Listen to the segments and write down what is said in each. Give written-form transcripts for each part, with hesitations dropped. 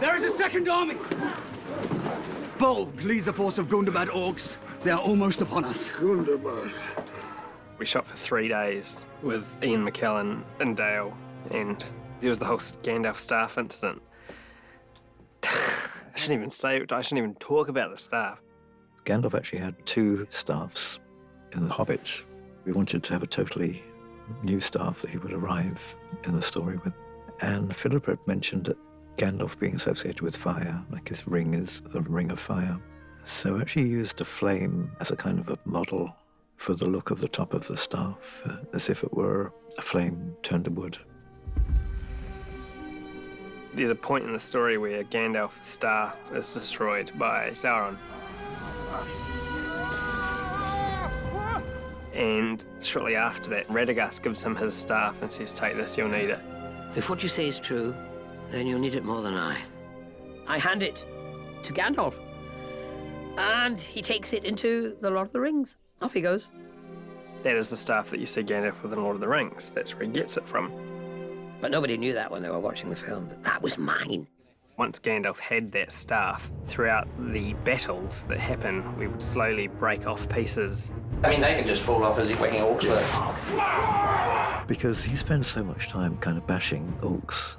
There is a second army! Bolg leads a force of Gundabad orcs. They are almost upon us. Gundabad. We shot for 3 days with Ian McKellen and Dale, and there was the whole Gandalf staff incident. I shouldn't even talk about the staff. Gandalf actually had 2 staffs in The Hobbit. We wanted to have a totally new staff that he would arrive in the story with. And Philip had mentioned that Gandalf being associated with fire, like his ring is a ring of fire. So actually used a flame as a kind of a model for the look of the top of the staff, as if it were a flame turned to wood. There's a point in the story where Gandalf's staff is destroyed by Sauron. And shortly after that, Radagast gives him his staff and says, take this, you'll need it. If what you say is true, then you'll need it more than I. I hand it to Gandalf, and he takes it into the Lord of the Rings. Off he goes. That is the staff that you see Gandalf with in Lord of the Rings. That's where he gets it from. But nobody knew that when they were watching the film, that was mine. Once Gandalf had that staff, throughout the battles that happen, we would slowly break off pieces. I mean, they can just fall off as if whacking orcs with. Because he spends so much time kind of bashing orcs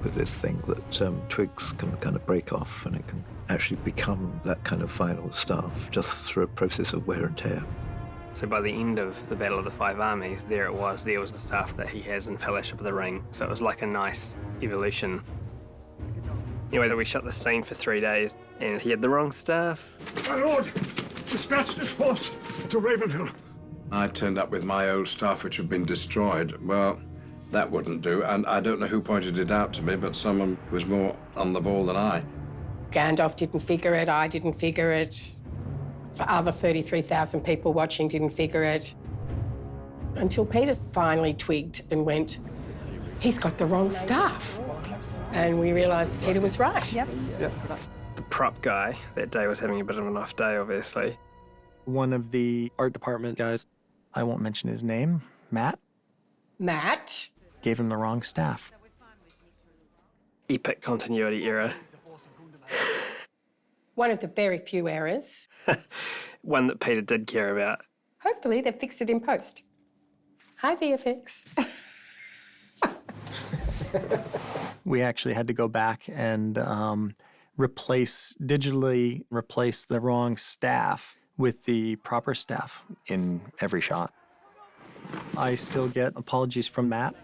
with this thing that twigs can kind of break off, and it can actually become that kind of final staff just through a process of wear and tear. So by the end of the Battle of the Five Armies, there was the staff that he has in Fellowship of the Ring. So it was like a nice evolution. Anyway, we shot the scene for 3 days, and he had the wrong staff. My lord, dispatch this force to Ravenhill. I turned up with my old staff, which had been destroyed. Well, that wouldn't do, and I don't know who pointed it out to me, but someone was more on the ball than I. Gandalf didn't figure it, I didn't figure it. The other 33,000 people watching didn't figure it. Until Peter finally twigged and went, he's got the wrong staff. And we realised Peter was right. Yep. The prop guy that day was having a bit of an off day, obviously. One of the art department guys, I won't mention his name, Matt, gave him the wrong staff. Epic continuity error. One of the very few errors. One that Peter did care about. Hopefully they've fixed it in post. Hi, VFX. We actually had to go back and digitally replace the wrong staff with the proper staff in every shot. I still get apologies from Matt.